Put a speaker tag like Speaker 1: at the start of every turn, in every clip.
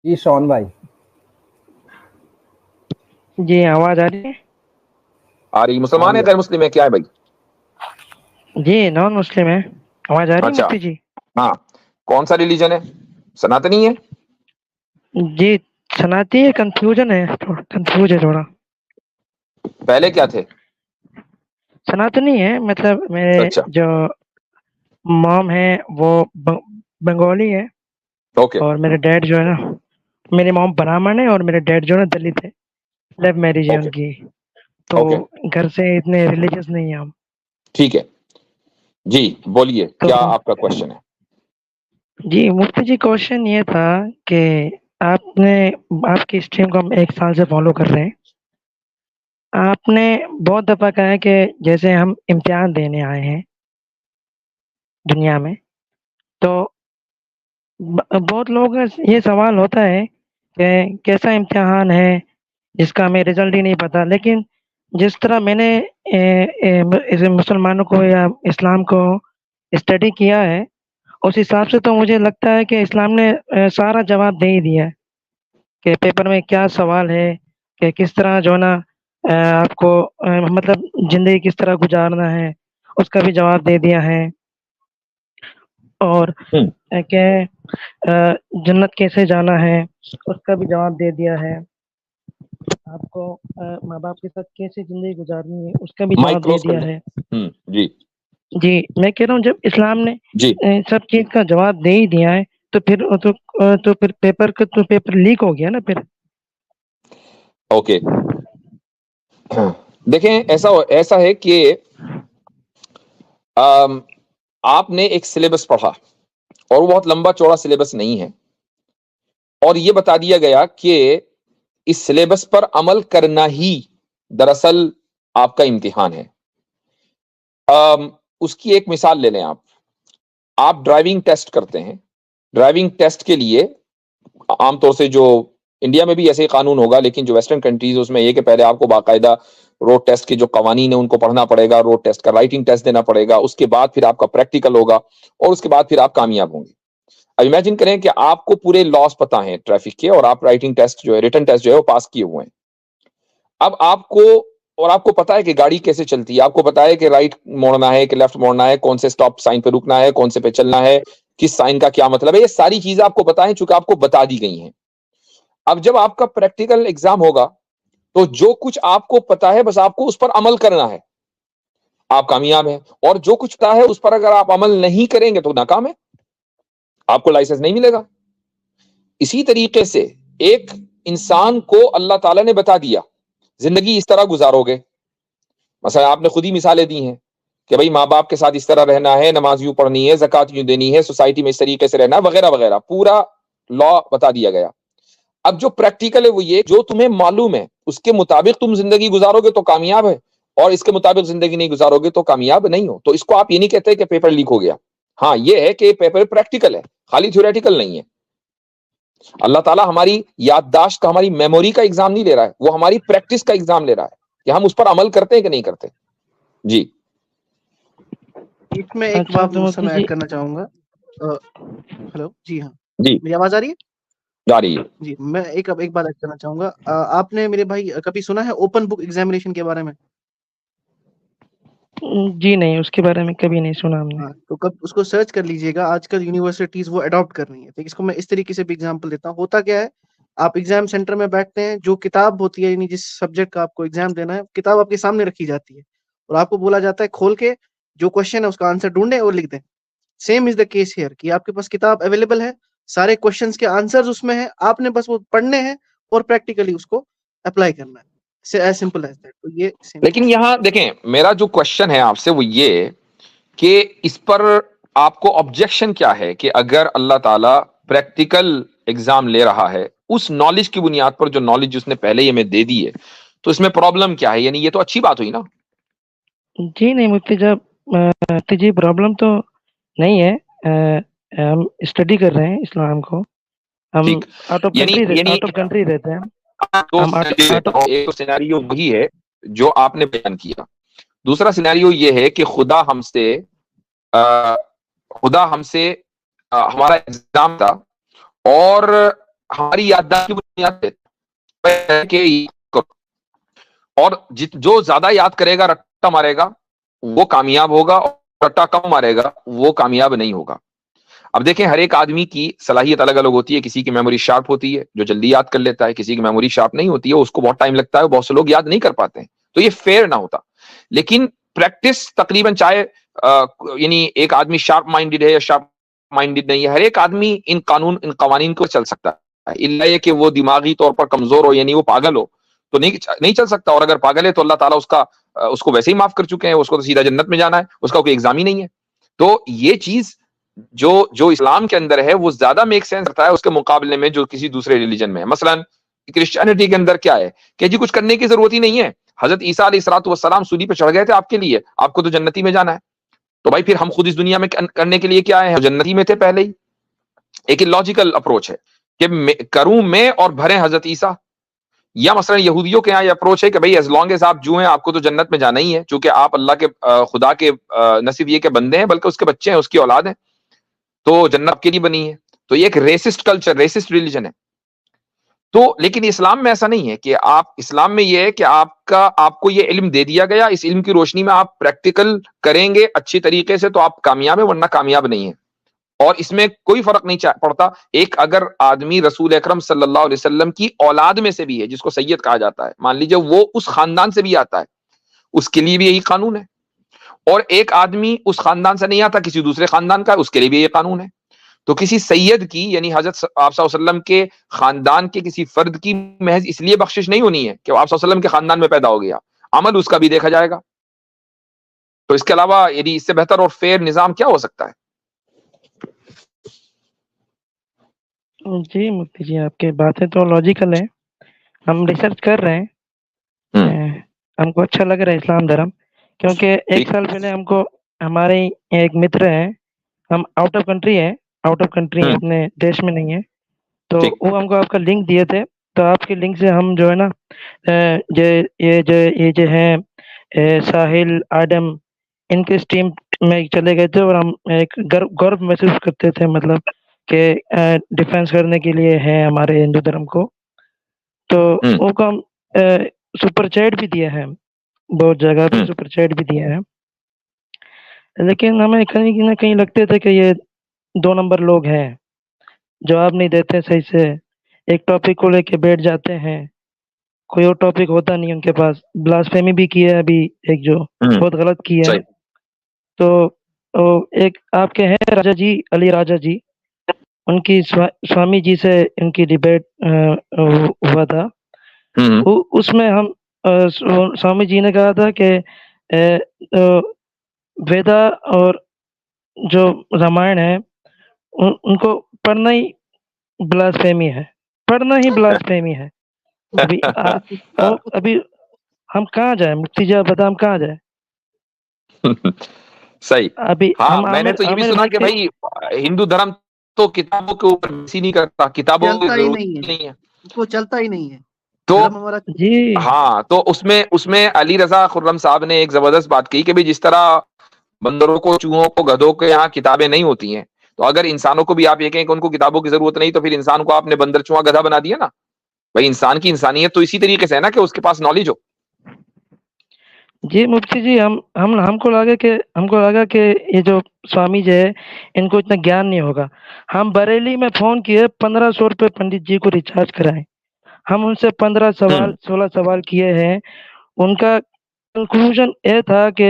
Speaker 1: जी Shawn भाई।
Speaker 2: जी आवाज आ रही है।
Speaker 3: आ रही?
Speaker 1: आ
Speaker 3: मुसलमान
Speaker 1: रही
Speaker 3: है,
Speaker 1: है।
Speaker 3: गैर मुस्लिम है, क्या है भाई?
Speaker 2: जी नॉन मुस्लिम है। आवाज आ रही है
Speaker 3: अच्छा।
Speaker 2: मुफ्ती जी।
Speaker 3: हाँ। कौन सा रिलीजन है? सनातनी है?
Speaker 2: जी सनाती है, कंफ्यूजन है, थोड़ा कंफ्यूज है थोड़ा।
Speaker 3: पहले क्या थे?
Speaker 2: सनातनी है, मतलब मेरे
Speaker 3: अच्छा।
Speaker 2: जो मॉम है वो बंगाली है।
Speaker 3: ओके।
Speaker 2: और मेरे डैड जो है ना, मेरी मॉम ब्राह्मण है और मेरे डैड जो है ना दलित है। लव मैरिज है
Speaker 3: ओके।
Speaker 2: उनकी। तो
Speaker 3: ओके।
Speaker 2: घर से इतने रिलीजियस नहीं है हम।
Speaker 3: ठीक है। जी, बोलिए,
Speaker 2: तो
Speaker 3: क्या आपका क्वेश्चन है?
Speaker 2: जी मुफ्ती जी, क्वेश्चन ये था कि आपने आपकी स्ट्रीम को हम 1 साल से फॉलो कर रहे हैं। आपने बहुत दफा कहा है कि जैसे हम इम्तिहान देने आए हैं दुनिया में, तो बहुत लोगों का ये सवाल होता है कि कैसा इम्तिहान है जिसका हमें रिजल्ट ही नहीं पता। लेकिन जिस तरह मैंने इसे मुसलमानों को या इस्लाम को स्टडी किया है, उस हिसाब से तो मुझे लगता है कि इस्लाम ने सारा जवाब दे ही दिया है कि पेपर में क्या सवाल है, कि किस तरह जो है ना आपको मतलब ज़िंदगी किस तरह गुज़ारना है, उसका भी जवाब दे दिया है। और
Speaker 3: हम्म।
Speaker 2: क्या है, जन्नत कैसे जाना है, उसका भी जवाब दे दिया है। आपको माँ-बाप के साथ कैसे ज़िंदगी गुज़ारनी है, उसका भी
Speaker 3: माइक
Speaker 2: जवाब दे
Speaker 3: क्लोज कर
Speaker 2: दिया
Speaker 3: लें।
Speaker 2: है।
Speaker 3: जी।
Speaker 2: जी, मैं कह रहा हूँ जब इस्लाम ने
Speaker 3: जी।
Speaker 2: सब चीज़ का जवाब दे ही दिया है, तो फिर तो फिर पेपर लीक हो गया ना फिर।
Speaker 3: ओके। देखें, ऐसा ऐसा है कि अम, आपने एक सिलेबस पढ़ा, और वो बहुत लंबा चौड़ा सिलेबस नहीं है, और ये बता दिया गया कि इस सिलेबस पर अमल करना ही दरअसल आपका इम्तिहान है। उसकी एक मिसाल ले लें। आप ड्राइविंग टेस्ट करते हैं। ड्राइविंग टेस्ट के लिए आमतौर से, जो इंडिया में भी ऐसे ही कानून होगा, लेकिन जो वेस्टर्न कंट्रीज उसमें ये कि पहले आपको बाकायदा रोड टेस्ट के जो कवानीन है उनको पढ़ना पड़ेगा, रोड टेस्ट का राइटिंग टेस्ट देना पड़ेगा, उसके बाद फिर आपका प्रैक्टिकल होगा, और उसके बाद फिर आप कामयाब होंगे। अब इमेजिन करें कि आपको पूरे लॉस पता है ट्रैफिक के, और आप राइटिंग टेस्ट जो है, रिटन टेस्ट जो है वो पास किए हुए हैं। अब आपको, और आपको पता है कि गाड़ी कैसे चलती है, आपको पता है कि राइट मोड़ना है कि लेफ्ट मोड़ना है, कौन से स्टॉप साइन पे रुकना है, कौन से पे चलना है, किस साइन का क्या मतलब है, ये सारी चीजें आपको पता है, चूंकि आपको बता दी गई हैं। अब जब आपका प्रैक्टिकल एग्जाम होगा, तो जो कुछ आपको पता है बस आपको उस पर अमल करना है, आप कामयाब हैं। और जो कुछ पता है उस पर अगर आप अमल नहीं करेंगे तो नाकाम है, आपको लाइसेंस नहीं मिलेगा। इसी तरीके से एक इंसान को अल्लाह ताला ने बता दिया, जिंदगी इस तरह गुजारोगे। मसलन आपने खुद ही मिसालें दी हैं कि भाई माँ बाप के साथ इस तरह रहना है, नमाज यूं पढ़नी है, ज़कात यूं देनी है, सोसाइटी में इस तरीके से रहना है, वगैरह वगैरह, पूरा लॉ बता दिया गया। अब जो प्रैक्टिकल है वो ये, जो तुम्हें मालूम है उसके मुताबिक तुम जिंदगी गुजारोगे तो कामयाब है, और इसके मुताबिक जिंदगी नहीं गुजारोगे तो कामयाब नहीं हो। तो इसको आप ये नहीं कहते कि पेपर लीक हो गया। हाँ, ये है कि पेपर प्रैक्टिकल है, खाली थ्योरेटिकल नहीं है। अल्लाह ताला हमारी याददाश्त का, हमारी मेमोरी का एग्जाम नहीं ले रहा है, वो हमारी प्रैक्टिस का एग्जाम ले रहा है कि हम उस पर अमल करते हैं कि नहीं करते। जी।
Speaker 4: इसमें एक
Speaker 2: अच्छा
Speaker 4: बात
Speaker 2: तो
Speaker 4: मुझसे
Speaker 2: मुफ्ती
Speaker 4: मैं
Speaker 2: जी।
Speaker 4: ऐड करना चाहूंगा। हेलो, जी हाँ,
Speaker 3: जी,
Speaker 4: मेरी आवाज आ रही है?
Speaker 3: जा रही है।
Speaker 4: जी, मैं एक बात ऐड करना चाहूंगा। आपने मेरे भाई कभी सुना है ओपन बुक एग्जामिनेशन के बारे में?
Speaker 2: जी नहीं, उसके बारे में कभी नहीं सुना हमने।
Speaker 4: हाँ, तो कब उसको सर्च कर लीजिएगा। आजकल यूनिवर्सिटीज वो अडॉप्ट कर रही है। तो इसको मैं इस तरीके से भी एग्जांपल देता हूँ। होता क्या है, आप एग्जाम सेंटर में बैठते हैं, जो किताब होती है, यानी जिस सब्जेक्ट का आपको एग्जाम देना है, किताब आपके सामने रखी जाती है, और आपको बोला जाता है खोल के जो क्वेश्चन है उसका आंसर ढूंढें और लिख दें। Same is the case here, कि आपके पास किताब अवेलेबल है, सारे क्वेश्चंस के आंसर्स उसमें हैं, आपने बस वो पढ़ने हैं और प्रैक्टिकली उसको अप्लाई करना है। As simple as that. तो ये सेम
Speaker 3: लेकिन
Speaker 4: चीज।
Speaker 3: यहां देखें, मेरा जो क्वेश्चन है आपसे वो ये कि इस पर आपको ऑब्जेक्शन क्या है कि अगर अल्लाह ताला प्रैक्टिकल एग्जाम ले रहा है उस नॉलेज की बुनियाद पर, जो नॉलेज उसने पहले ही हमें दे दी है, तो इसमें प्रॉब्लम क्या है? यानी ये तो अच्छी बात हुई ना।
Speaker 2: जी नहीं मुफ्ती, जब मुफ्ती जी प्रॉब्लम तो नहीं है। हम स्टडी कर रहे हैं इस्लाम को। हम
Speaker 3: ठीक। यानी यानी
Speaker 2: आउट ऑफ कंट्री रहते हैं।
Speaker 3: दो
Speaker 2: हम आउट
Speaker 3: सिनेरियो
Speaker 2: आउट
Speaker 3: देता हूं। एक तो सिनेरियो वही है जो आपने बयान किया। दूसरा सिनेरियो ये है कि अ, खुदा हमसे हमारा एग्जाम था, और हमारी याददाश्त की बुनियाद पे कि और जो ज्यादा याद करेगा, रट्टा मारेगा, वो कामयाब होगा, और रट्टा कम मारेगा वो कामयाब नहीं होगा। अब देखें, हर एक आदमी की सलाहियत अलग अलग होती है। किसी की मेमोरी शार्प होती है जो जल्दी याद कर लेता है, किसी की मेमोरी शार्प नहीं होती है, उसको बहुत टाइम लगता है, बहुत से लोग याद नहीं कर पाते हैं। तो ये फेयर ना होता। लेकिन प्रैक्टिस तकरीबन चाहे यानी एक आदमी शार्प माइंडेड है या शार्प माइंडेड नहीं है, हर एक आदमी इन कवानीन को चल सकता है, इल्ला ये कि वो दिमागी तौर पर कमजोर हो, यानी वो पागल हो तो नहीं चल सकता। और अगर पागल है तो अल्लाह ताला उसको वैसे ही माफ कर चुके हैं, उसको तो सीधा जन्नत में जाना है, उसका कोई एग्जाम ही नहीं है। तो ये चीज जो इस्लाम के अंदर है वो ज्यादा मेक सेंस करता है उसके मुकाबले में जो किसी दूसरे रिलीजन में है। मसलन क्रिश्चियनिटी के अंदर क्या है कि जी कुछ करने की जरूरत ही नहीं है, हजरत ईसा अलैहिस्सलातु वस्सलाम सूली पे चढ़ गए थे आपके लिए, आपको तो जन्नती में जाना है। तो भाई फिर हम खुद इस दुनिया में करने के लिए क्या है, जन्नती में थे पहले ही। एक लॉजिकल अप्रोच है कि करूं मैं और भरे हजरत ईसा। या मसलन यहूदियों के यहाँ ये अप्रोच है कि भाई एज लॉन्ग एज आप जू हैं आपको तो जन्नत में जाना ही है, चूंकि आप अल्लाह के खुदा के न सिर्फ ये के बंदे हैं बल्कि उसके बच्चे हैं, उसकी औलाद है, तो जन्नत आपके लिए बनी है। तो ये एक रेसिस्ट कल्चर, रेसिस्ट रिलीजन है। तो लेकिन इस्लाम में ऐसा नहीं है कि इस्लाम में ये है कि आपको ये इल्म दे दिया गया, इस इल्म की रोशनी में आप प्रैक्टिकल करेंगे अच्छी तरीके से तो आप कामयाब है, वरना कामयाब नहीं है। और इसमें कोई फर्क नहीं पड़ता एक अगर आदमी रसूल अकरम सल्लल्लाहु अलैहि वसल्लम की औलाद में से भी है, जिसको सैयद कहा जाता है, मान लीजिए वो उस खानदान से भी आता है, उसके लिए भी यही कानून है। और एक आदमी उस खानदान से नहीं आता, किसी दूसरे खानदान का, उसके लिए भी ये कानून है। तो किसी सैयद की यानी हजरत आप सल्लल्लाहु अलैहि वसल्लम के खानदान के किसी फर्द की महज इसलिए बख्शिश नहीं होनी है कि आप सल्लल्लाहु अलैहि वसल्लम के खानदान में पैदा हो गया, अमल उसका भी देखा जाएगा। तो इसके अलावा यदि इससे बेहतर और फेयर निजाम क्या हो सकता है?
Speaker 2: जी मुफ्ती जी, आपकी बातें तो लॉजिकल है, हम रिसर्च कर रहे हैं। हमको अच्छा लग रहा है इस्लाम धर्म, क्योंकि एक साल पहले हमको हमारे एक मित्र हैं, हम आउट ऑफ कंट्री हैं, अपने देश में नहीं है, तो वो हमको आपका लिंक दिए थे। तो आपके लिंक से हम जो है ना ये जो है साहिल आदम, इनके स्ट्रीम में चले गए थे और हम एक गर्व महसूस करते थे, मतलब कि डिफेंस करने के लिए है हमारे हिंदू धर्म को। तो उनको हम सुपर चैट भी दिए हैं, बहुत जगह पे सुपर चैट भी दिए हैं, लेकिन हमें कहीं ना कहीं लगते थे कि ये 2 नंबर लोग हैं, जवाब नहीं देते सही से, एक टॉपिक को लेके बैठ जाते हैं, कोई और टॉपिक होता नहीं उनके पास। ब्लास्फेमी भी की है अभी एक, जो बहुत गलत की है। तो एक आपके हैं राजा जी, अली राजा जी, उनकी स्वामी जी से इनकी डिबेट हुआ था। उसमें हम स्वामी जी ने कहा था कि वेदा और जो रामायण है उनको पढ़ना ही ब्लास्फेमी है, पढ़ना ही ब्लास्फेमी है। अभी हम कहाँ जाए मुफ्ती जी, आप बता हम कहाँ जाए?
Speaker 3: सही।
Speaker 2: अभी
Speaker 3: हाँ, मैंने तो ये भी सुना कि भाई हिंदू धर्म तो किताबों के ऊपर बेसी नहीं करता, किताबों की जरूरत नहीं है,
Speaker 4: वो चलता ही नहीं है।
Speaker 3: तो
Speaker 2: जी
Speaker 3: हाँ, तो उसमें अली रजा खुर्रम साहब ने एक जबरदस्त बात कही कि भाई जिस तरह बंदरों को, चूहों को, गधों के यहाँ किताबें नहीं होती हैं, तो अगर इंसानों को भी आप ये कहें कि उनको किताबों की जरूरत नहीं, तो फिर इंसान को आपने बंदर, चूहा, गधा बना दिया ना। भाई इंसान की इंसानियत तो इसी तरीके से है ना कि उसके पास नॉलेज हो।
Speaker 2: जी मुफ्ती जी, हमको लगा कि ये जो स्वामी जी है इनको इतना ज्ञान नहीं होगा। हम बरेली में फोन किए, 1500 रुपए पंडित जी को रिचार्ज कराए, हम उनसे 15 सवाल 16 सवाल किए हैं। उनका कंक्लूजन ये था कि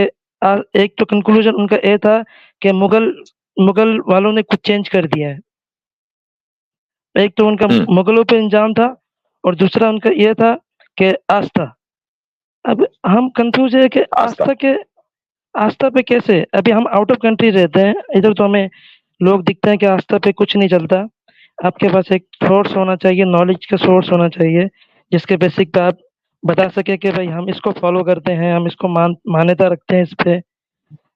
Speaker 2: एक तो कंक्लूजन उनका ये था कि मुगल वालों ने कुछ चेंज कर दिया है। एक तो उनका मुगलों पे इंजाम था और दूसरा उनका ये था कि आस्था। अब हम कंफ्यूज है कि आस्था पे कैसे? अभी हम आउट ऑफ कंट्री रहते हैं, इधर तो हमें लोग दिखते हैं कि आस्था पे कुछ नहीं चलता। आपके पास एक सोर्स होना चाहिए, नॉलेज का सोर्स होना चाहिए, जिसके बेसिक पे आप बता सके कि भाई हम इसको फॉलो करते हैं, हम इसको मान्यता रखते हैं इस पे।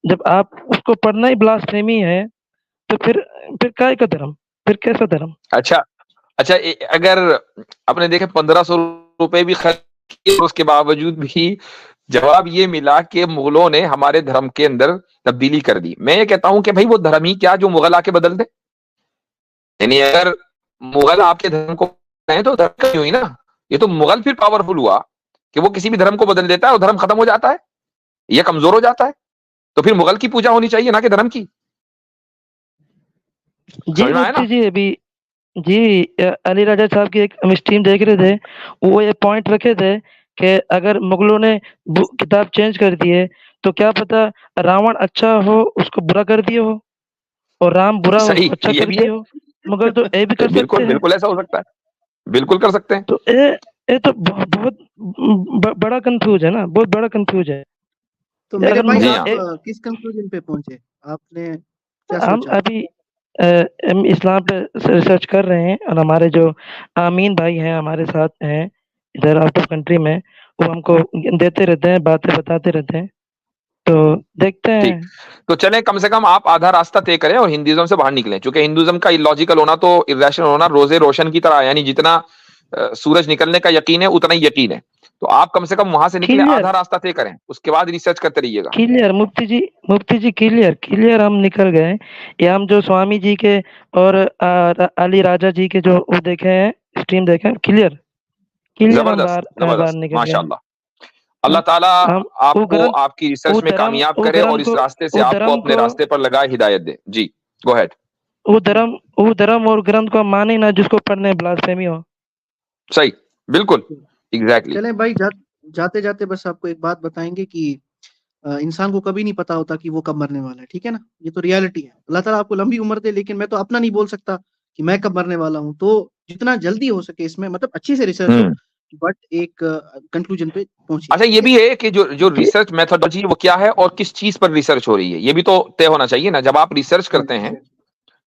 Speaker 2: जब आप उसको पढ़ना ही ब्लास्फेमी है, तो फिर काय का धर्म, फिर कैसा धर्म?
Speaker 3: अच्छा, अगर आपने देखे 1500 रुपए भी खर्च किए, उसके बावजूद भी जवाब ये मिला कि मुगलों ने हमारे धर्म के अंदर तब्दीली कर दी। मैं ये कहता हूं कि भाई वो धर्म ही क्या जो मुगल आके बदल दे। यानी अगर मुगल आपके धर्म को बनाए तो धर्म कमी हुई ना, ये तो मुगल फिर पावरफुल हुआ कि वो किसी भी धर्म को बदल देता है और धर्म खत्म हो जाता है, ये कमजोर हो जाता है। तो फिर मुगल की पूजा होनी चाहिए ना कि धर्म की।
Speaker 2: जी
Speaker 3: समझ में आया
Speaker 2: मुफ्ती
Speaker 3: ना?
Speaker 2: जी, अभी जी अली राजा साहब की एक हम स्ट्रीम देख रहे थे, वो ये पॉइंट रखे थे कि अगर मुगलों ने किताब चेंज कर दिए तो क्या पता रावण अच्छा हो उसको बुरा कर दिए हो, और राम बुरा हो
Speaker 3: सही,
Speaker 2: उसको अच्छा
Speaker 3: ये
Speaker 2: कर
Speaker 3: भी
Speaker 2: दिए
Speaker 3: है।
Speaker 2: हो। मुगल तो ये भी कर सकते
Speaker 3: बिल्कुल
Speaker 2: हैं।
Speaker 3: बिल्कुल ऐसा हो सकता है, बिल्कुल कर सकते हैं।
Speaker 2: तो ये तो बहुत बड़ा कंफ्यूज है ना, बहुत बड़ा कंफ्यूज है।
Speaker 4: तो मेरे
Speaker 2: अगर
Speaker 4: भाई
Speaker 3: जी
Speaker 4: आप
Speaker 3: हाँ।
Speaker 4: किस कंक्लूजन पे पहुंचे, आपने क्या
Speaker 2: हम
Speaker 4: सोचा?
Speaker 2: अभी हम इस्लाम पे रिसर्च कर रहे हैं, और हमारे जो आमीन भाई हैं हमारे साथ हैं इधर आउट ऑफ कंट्री में, वो हमको देते रहते हैं, बातें बताते रहते हैं, तो देखते
Speaker 3: ठीक,
Speaker 2: हैं।
Speaker 3: तो चलें कम से कम आप आधा रास्ता तय करें और हिंदुइज्म से बाहर निकलें, क्योंकि हिंदुइज्म का इलॉजिकल होना तो इरेशनल होना रोजे रोशन की तरह है, यानी जितना सूरज निकलने का यकीन है उतना ही यकीन है। तो आप कम से कम वहां से निकले,
Speaker 2: क्लियर
Speaker 3: आधा रास्ता तय करें, उसके बाद रिसर्च करते रहिएगा।
Speaker 2: क्लियर मुफ्ती जी क्लियर क्लियर हम निकल गए। ये हम जो स्वामी जी के और अली राजा जी के जो वो देखे हैं, स्ट्रीम देखे हैं, क्लियर क्लियर हम
Speaker 3: जबरदस्त
Speaker 2: बाहर
Speaker 3: जबरदस्त,
Speaker 2: निकल गए।
Speaker 3: माशाल्लाह। अल्लाह
Speaker 2: हम
Speaker 3: ताला
Speaker 2: हम वो
Speaker 3: आपको
Speaker 2: ग्रंथ
Speaker 3: आपकी रिसर्च में कामयाब करे और इस रास्ते से
Speaker 2: वो
Speaker 3: आपको
Speaker 2: धर्म
Speaker 3: अपने
Speaker 2: को
Speaker 3: रास्ते पर लगाए, हिदायत दे। जी, गो हेड।
Speaker 2: वो धर्म और ग्रंथ को हम माने ना जिसको पढ़ने ब्लास्फेमी हो।
Speaker 3: सही, बिल्कुल, एग्जैक्टली।
Speaker 4: चलें भाई, जाते जाते बस आपको एक बात बताएंगे कि इंसान को कभी नहीं पता होता कि वो कब मरने वाला है, ठीक है ना? ये तो रियलिटी है। अल्लाह ताला आपको लंबी उम्र दे, लेकिन मैं तो अपना नहीं बोल सकता कि मैं कब मरने वाला हूँ। तो जितना जल्दी हो सके इसमें मतलब अच्छी से रिसर्च हो, बट एक कंक्लूजन पे पहुंचिए,
Speaker 3: अच्छा, ये
Speaker 4: ठीक है?
Speaker 3: भी है कि जो
Speaker 2: जी
Speaker 3: रिसर्च मेथोडोलॉजी वो क्या है और किस चीज पर रिसर्च हो रही है, ये भी तो तय होना चाहिए ना। जब आप रिसर्च करते हैं,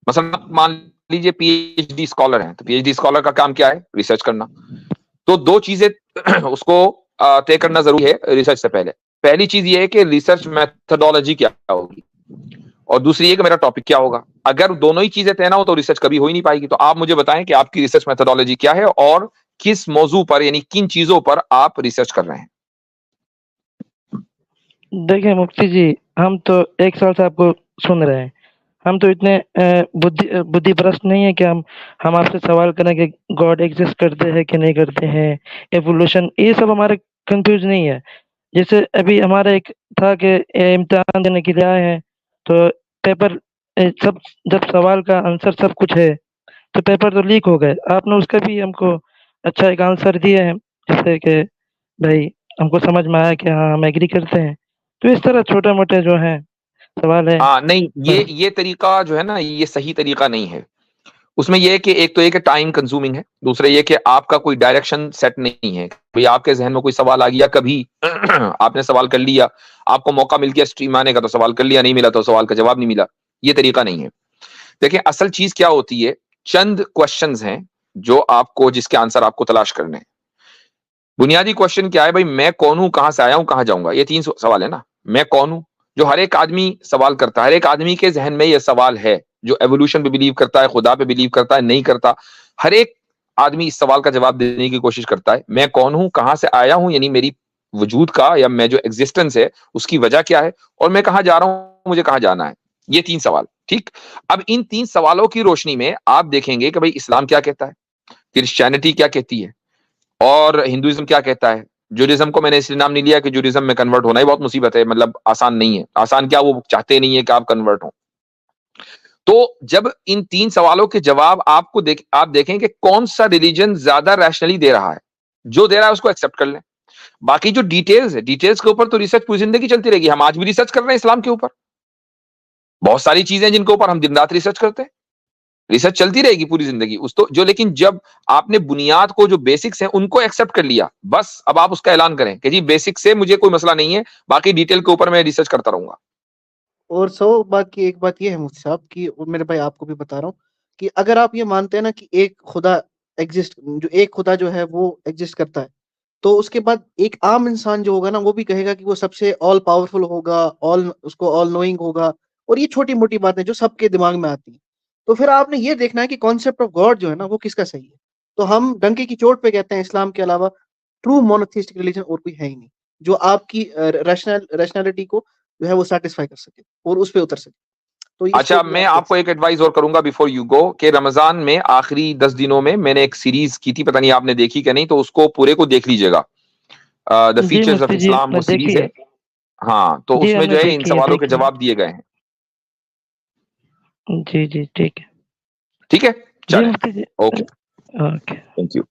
Speaker 3: मसलन आप मान लीजिए पीएचडी स्कॉलर हैं, तो पीएचडी स्कॉलर का काम क्या है? रिसर्च करना। तो दो चीजें उसको तय करना जरूरी है रिसर्च से पहले। पहली चीज ये है कि रिसर्च मेथोडोलॉजी क्या होगी, और दूसरी है कि मेरा टॉपिक क्या होगा। अगर दोनों ही चीजें तय ना हो तो रिसर्च कभी हो ही नहीं पाएगी। तो आप मुझे बताएं कि आपकी रिसर्च मेथोडोलॉजी क्या है और किस मौजू पर, यानी किन चीजों पर आप रिसर्च कर रहे हैं।
Speaker 2: देखिए मुफ्ती जी, हम तो एक साल से आपको सुन रहे हैं। हम तो इतने बुद्धि भ्रष्ट नहीं है कि हम आपसे सवाल करें कि गॉड एग्जिस्ट करते हैं कि नहीं करते हैं, एवोल्यूशन, ये सब हमारे कंफ्यूज नहीं है। जैसे अभी हमारा एक था कि इम्तिहान देने के लिए आए हैं, तो पेपर सब, जब सवाल का आंसर सब कुछ है तो पेपर तो लीक हो गए। आपने उसका भी हमको अच्छा एक आंसर दिए हैं, जैसे कि भाई हमको समझ में आया कि हाँ हम एग्री करते हैं। तो इस तरह छोटे मोटे जो हैं सवाल है।
Speaker 3: हाँ नहीं,
Speaker 2: पर
Speaker 3: ये तरीका जो है ना, ये सही तरीका नहीं है। उसमें यह है कि एक तो ये कि टाइम कंज्यूमिंग है, दूसरा ये कि आपका कोई डायरेक्शन सेट नहीं है। भाई आपके जहन में कोई सवाल आ गया कभी आपने सवाल कर लिया, आपको मौका मिल गया स्ट्रीम आने का तो सवाल कर लिया, नहीं मिला तो सवाल का जवाब नहीं मिला। ये तरीका नहीं है। देखिए असल चीज क्या होती है, चंद क्वेश्चंस हैं जो आपको, जिसके आंसर आपको तलाश करने हैं। बुनियादी क्वेश्चन क्या है भाई? मैं कौन हूं, कहां से आया हूं, कहां जाऊंगा, ये तीन सवाल है ना। मैं कौन हूं, जो हर एक आदमी सवाल करता है, हर एक आदमी के जहन में यह सवाल है, जो एवोल्यूशन पे बिलीव करता है, खुदा पे बिलीव करता है, नहीं करता, हर एक आदमी इस सवाल का जवाब देने की कोशिश करता है। मैं कौन हूं, कहां से आया हूं, यानी मेरी वजूद का या मैं जो एग्जिस्टेंस है उसकी वजह क्या है, और मैं कहां जा रहा हूं, मुझे कहां जाना है। ये तीन सवाल, ठीक। अब इन तीन सवालों की रोशनी में आप देखेंगे कि भाई इस्लाम क्या कहता है, क्रिश्चियनिटी क्या कहती है, और हिंदुइज्म क्या कहता है। जूडिज्म को मैंने इसलिए नाम नहीं लिया कि जूडिज्म में कन्वर्ट होना ही बहुत मुसीबत है, मतलब आसान नहीं है। आसान क्या, वो चाहते नहीं है कि आप कन्वर्ट हो। तो जब इन तीन सवालों के जवाब आप देखें कि कौन सा रिलीजन ज्यादा रैशनली दे रहा है, जो दे रहा है उसको एक्सेप्ट कर लें। बाकी जो डिटेल्स है, डिटेल्स के ऊपर तो रिसर्च पूरी जिंदगी चलती रहेगी। हम आज भी रिसर्च कर रहे हैं इस्लाम के ऊपर, बहुत सारी चीजें जिनके ऊपर हम दिन रात रिसर्च करते हैं। रिसर्च चलती रहेगी पूरी जिंदगी उस तो जो, लेकिन जब आपने बुनियाद को, जो बेसिक्स हैं उनको एक्सेप्ट कर लिया, बस अब आप उसका ऐलान करें कि जी बेसिक से मुझे कोई मसला नहीं है, बाकी डिटेल के ऊपर मैं रिसर्च करता रहूंगा।
Speaker 4: और सौ बात की एक बात ये है मुफ्ती साहब कि, और मेरे भाई आपको भी बता रहा हूँ कि अगर आप ये मानते हैं ना कि एक खुदा जो एक खुदा जो है वो एग्जिस्ट करता है, तो उसके बाद एक आम इंसान जो होगा ना वो भी कहेगा कि वो सबसे ऑल पावरफुल होगा, ऑल उसको ऑल नोइंग होगा। और ये छोटी मोटी बातें जो सबके दिमाग में आती हैं। तो फिर आपने ये देखना है कि कॉन्सेप्ट ऑफ गॉड जो है ना वो किसका सही है। तो हम डंके की चोट पे कहते हैं इस्लाम के अलावा ट्रू मोनोथिस्टिक रिलीजन और कोई है ही नहीं जो आपकी रैशनैलिटी को जो है वो सेटिस्फाई कर सके और उस पे उतर सके। तो
Speaker 3: अच्छा, मैं आपको एक एडवाइस और करूंगा बिफोर यू गो, कि रमजान में आखिरी 10 दिनों में मैंने एक सीरीज की थी, पता नहीं आपने देखी क्या नहीं, तो उसको पूरे को देख लीजिएगा। द
Speaker 2: जी
Speaker 3: फीचर्स ऑफ
Speaker 2: मुफ्ती जी,
Speaker 3: इस्लाम वो सीरीज
Speaker 2: देखी
Speaker 3: है। हाँ, तो
Speaker 2: जी,
Speaker 3: उसमें
Speaker 2: हमने
Speaker 3: जो है इन
Speaker 2: देखी है,
Speaker 3: सवालों के
Speaker 2: देखी है।
Speaker 3: जवाब दिए गए हैं।
Speaker 2: जी, जी, ठीक है।
Speaker 3: ठीक है,
Speaker 2: जी
Speaker 3: चलें,
Speaker 2: मुफ्ती जी,
Speaker 3: ओके,
Speaker 2: ओके।
Speaker 3: Thank you.